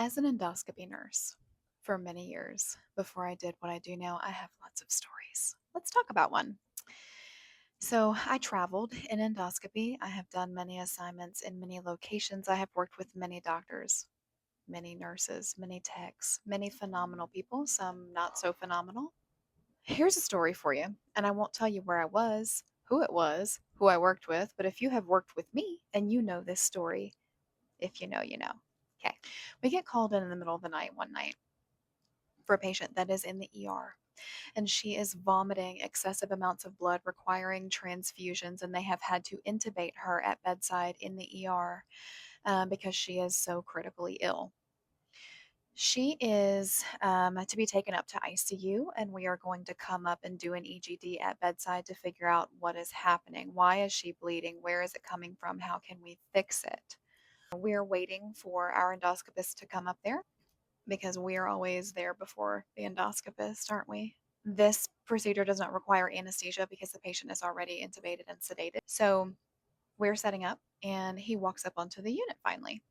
As an endoscopy nurse for many years before I did what I do now, I have lots of stories. Let's talk about one. So, I traveled in endoscopy. I have done many assignments in many locations. I have worked with many doctors, many nurses, many techs, many phenomenal people, some not so phenomenal. Here's a story for you, and I won't tell you where I was, who it was, who I worked with, but if you have worked with me, then you know this story. If you know, you know. Okay. We get called in the middle of the night one night for a patient that is in the ER. And she is vomiting excessive amounts of blood, requiring transfusions, and they have had to intubate her at bedside in the ER because she is so critically ill. She is to be taken up to ICU, and we are going to come up and do an EGD at bedside to figure out what is happening. Why is she bleeding? Where is it coming from? How can we fix it? We're waiting for our endoscopist to come up there because we are always there before the endoscopist, aren't we? This procedure does not require anesthesia because the patient is already intubated and sedated. So we're setting up, and he walks up onto the unit finally.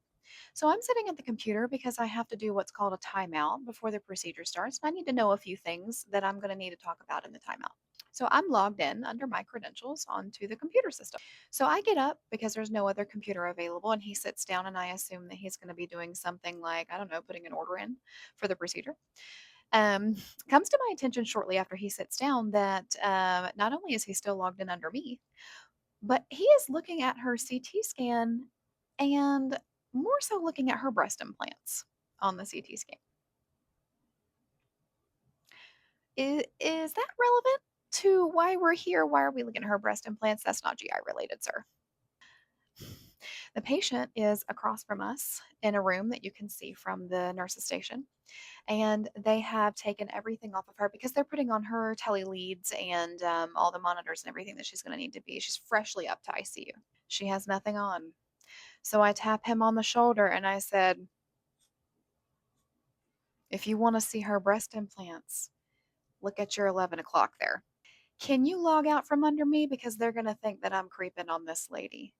So I'm sitting at the computer because I have to do what's called a timeout before the procedure starts. And I need to know a few things that I'm going to need to talk about in the timeout. So I'm logged in under my credentials onto the computer system. So I get up because there's no other computer available, and he sits down, and I assume that he's going to be doing something like, I don't know, putting an order in for the procedure. Um, Comes to my attention shortly after he sits down that not only is he still logged in under me, but he is looking at her CT scan and more so looking at her breast implants on the CT scan. Is that relevant to why we're here? Why are we looking at her breast implants? That's not GI related, sir. The patient is across from us in a room that you can see from the nurse's station, and they have taken everything off of her because they're putting on her tele leads and all the monitors and everything that she's going to need to be. She's freshly up to ICU. She has nothing on. So I tap him on the shoulder and I said, if you want to see her breast implants, look at your 11 o'clock there. Can you log out from under me? Because they're going to think that I'm creeping on this lady.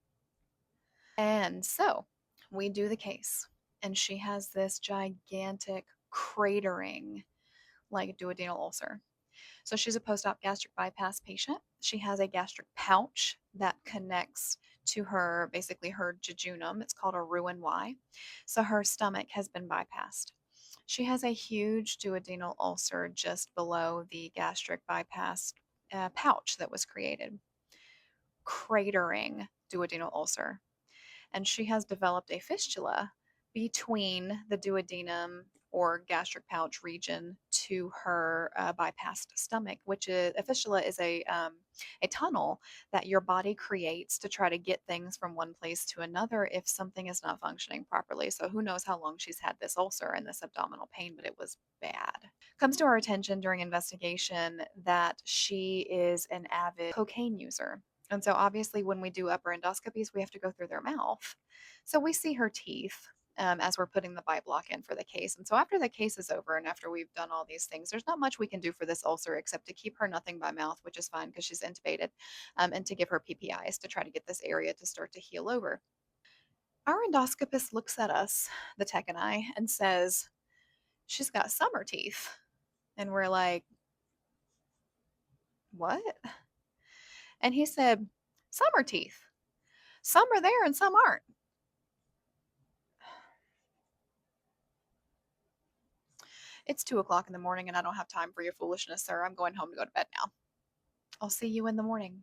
And so we do the case, and she has this gigantic cratering like duodenal ulcer. So she's a post-op gastric bypass patient. She has a gastric pouch that connects to her, basically her jejunum. It's called a Roux-en-Y. So her stomach has been bypassed. She has a huge duodenal ulcer just below the gastric bypass pouch that was created, cratering duodenal ulcer. And she has developed a fistula between the duodenum or gastric pouch region to her bypassed stomach, which is a fistula is a tunnel that your body creates to try to get things from one place to another if something is not functioning properly. So who knows how long she's had this ulcer and this abdominal pain, but it was bad. Comes to our attention during investigation that she is an avid cocaine user. And so obviously when we do upper endoscopies, we have to go through their mouth. So we see her teeth as we're putting the bite block in for the case. And so after the case is over and after we've done all these things, there's not much we can do for this ulcer except to keep her nothing by mouth, which is fine because she's intubated, and to give her PPIs to try to get this area to start to heal over. Our endoscopist looks at us, the tech and I, and says, she's got summer teeth. And we're like, what? And he said, summer teeth. Some are there and some aren't. It's 2 o'clock in the morning and I don't have time for your foolishness, sir. I'm going home to go to bed now. I'll see you in the morning.